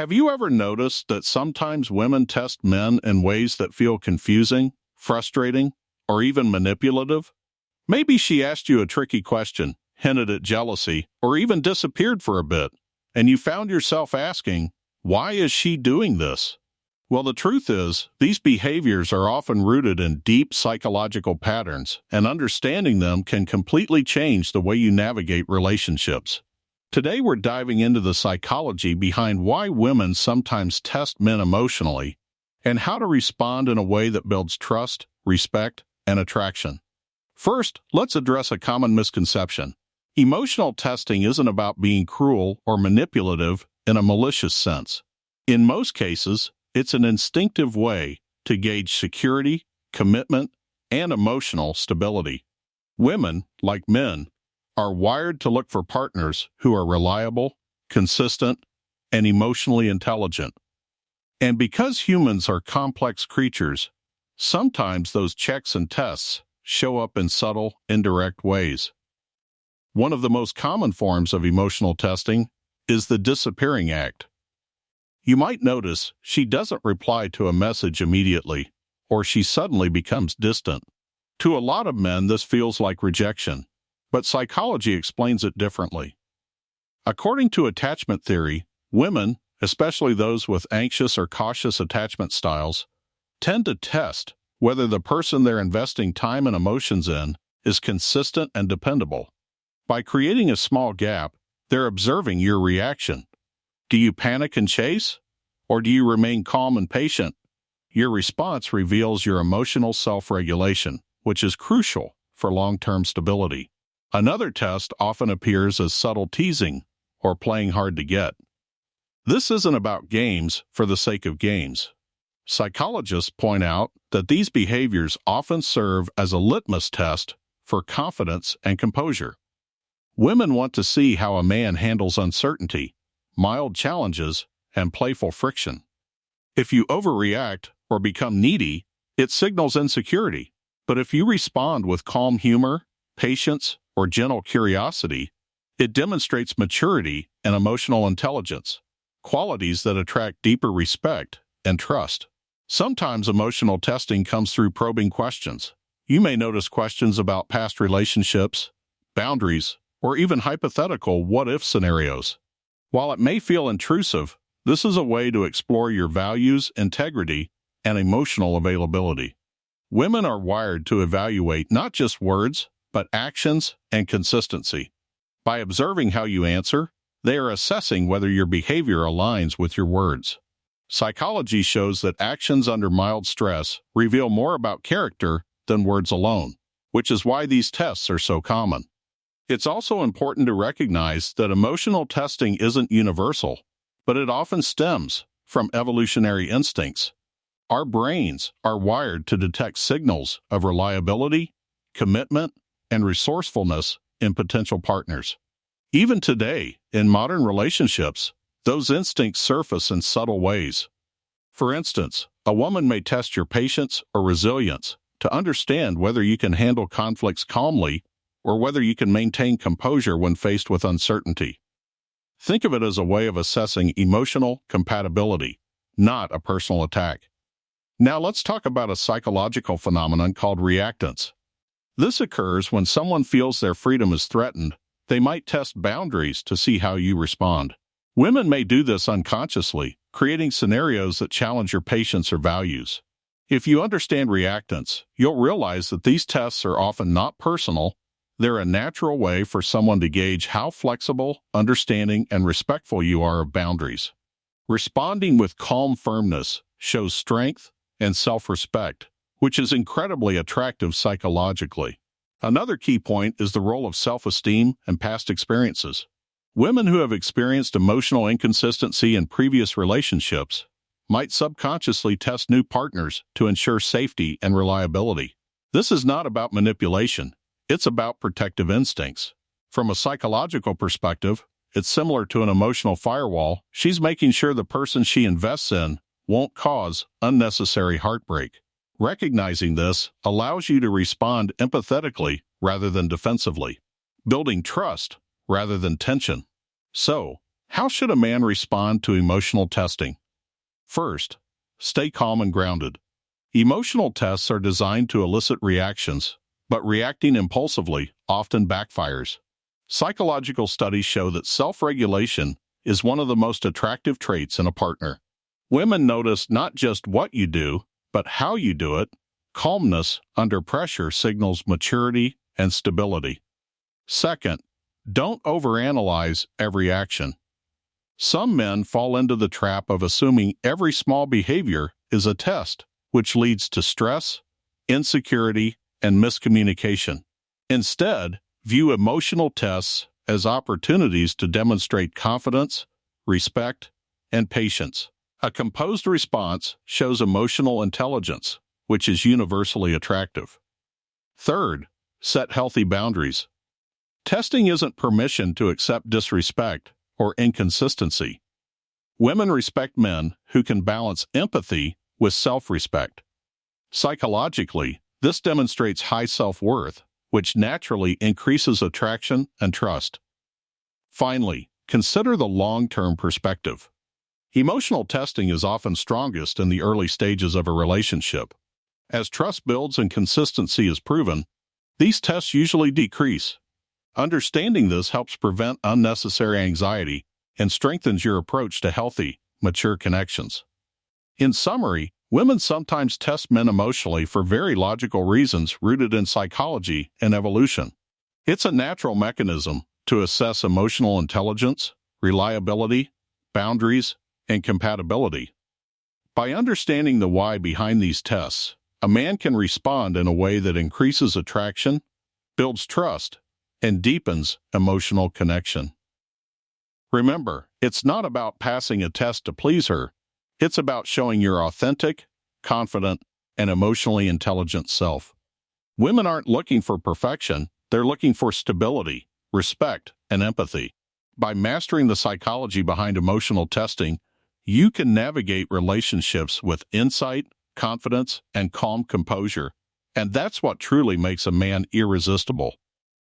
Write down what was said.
Have you ever noticed that sometimes women test men in ways that feel confusing, frustrating, or even manipulative? Maybe she asked you a tricky question, hinted at jealousy, or even disappeared for a bit, and you found yourself asking, why is she doing this? Well, the truth is, these behaviors are often rooted in deep psychological patterns, and understanding them can completely change the way you navigate relationships. Today, we're diving into the psychology behind why women sometimes test men emotionally, and how to respond in a way that builds trust, respect, and attraction. First, let's address a common misconception. Emotional testing isn't about being cruel or manipulative in a malicious sense. In most cases, it's an instinctive way to gauge security, commitment, and emotional stability. Women, like men, are wired to look for partners who are reliable, consistent, and emotionally intelligent. And because humans are complex creatures, sometimes those checks and tests show up in subtle, indirect ways. One of the most common forms of emotional testing is the disappearing act. You might notice she doesn't reply to a message immediately, or she suddenly becomes distant. To a lot of men, this feels like rejection, but psychology explains it differently. According to attachment theory, women, especially those with anxious or cautious attachment styles, tend to test whether the person they're investing time and emotions in is consistent and dependable. By creating a small gap, they're observing your reaction. Do you panic and chase? Or do you remain calm and patient? Your response reveals your emotional self-regulation, which is crucial for long-term stability. Another test often appears as subtle teasing or playing hard to get. This isn't about games for the sake of games. Psychologists point out that these behaviors often serve as a litmus test for confidence and composure. Women want to see how a man handles uncertainty, mild challenges, and playful friction. If you overreact or become needy, it signals insecurity. But if you respond with calm humor, patience, or gentle curiosity, it demonstrates maturity and emotional intelligence, qualities that attract deeper respect and trust. Sometimes emotional testing comes through probing questions. You may notice questions about past relationships, boundaries, or even hypothetical what-if scenarios. While it may feel intrusive, this is a way to explore your values, integrity, and emotional availability. Women are wired to evaluate not just words, but actions and consistency. By observing how you answer, they are assessing whether your behavior aligns with your words. Psychology shows that actions under mild stress reveal more about character than words alone, which is why these tests are so common. It's also important to recognize that emotional testing isn't universal, but it often stems from evolutionary instincts. Our brains are wired to detect signals of reliability, commitment, and resourcefulness in potential partners. Even today, in modern relationships, those instincts surface in subtle ways. For instance, a woman may test your patience or resilience to understand whether you can handle conflicts calmly or whether you can maintain composure when faced with uncertainty. Think of it as a way of assessing emotional compatibility, not a personal attack. Now let's talk about a psychological phenomenon called reactance. This occurs when someone feels their freedom is threatened. They might test boundaries to see how you respond. Women may do this unconsciously, creating scenarios that challenge your patience or values. If you understand reactance, you'll realize that these tests are often not personal. They're a natural way for someone to gauge how flexible, understanding, and respectful you are of boundaries. Responding with calm firmness shows strength and self-respect, which is incredibly attractive psychologically. Another key point is the role of self-esteem and past experiences. Women who have experienced emotional inconsistency in previous relationships might subconsciously test new partners to ensure safety and reliability. This is not about manipulation. It's about protective instincts. From a psychological perspective, it's similar to an emotional firewall. She's making sure the person she invests in won't cause unnecessary heartbreak. Recognizing this allows you to respond empathetically rather than defensively, building trust rather than tension. So, How should a man respond to emotional testing? First, stay calm and grounded. Emotional tests are designed to elicit reactions, but reacting impulsively often backfires. Psychological studies show that self-regulation is one of the most attractive traits in a partner. Women notice not just what you do, but how you do it. Calmness under pressure signals maturity and stability. Second, don't overanalyze every action. Some men fall into the trap of assuming every small behavior is a test, which leads to stress, insecurity, and miscommunication. Instead, view emotional tests as opportunities to demonstrate confidence, respect, and patience. A composed response shows emotional intelligence, which is universally attractive. Third, set healthy boundaries. Testing isn't permission to accept disrespect or inconsistency. Women respect men who can balance empathy with self-respect. Psychologically, this demonstrates high self-worth, which naturally increases attraction and trust. Finally, consider the long-term perspective. Emotional testing is often strongest in the early stages of a relationship. As trust builds and consistency is proven, these tests usually decrease. Understanding this helps prevent unnecessary anxiety and strengthens your approach to healthy, mature connections. In summary, women sometimes test men emotionally for very logical reasons rooted in psychology and evolution. It's a natural mechanism to assess emotional intelligence, reliability, boundaries, and compatibility. By understanding the why behind these tests, a man can respond in a way that increases attraction, builds trust, and deepens emotional connection. Remember, it's not about passing a test to please her. It's about showing your authentic, confident, and emotionally intelligent self. Women aren't looking for perfection, they're looking for stability, respect, and empathy. By mastering the psychology behind emotional testing, you can navigate relationships with insight, confidence, and calm composure, and that's what truly makes a man irresistible.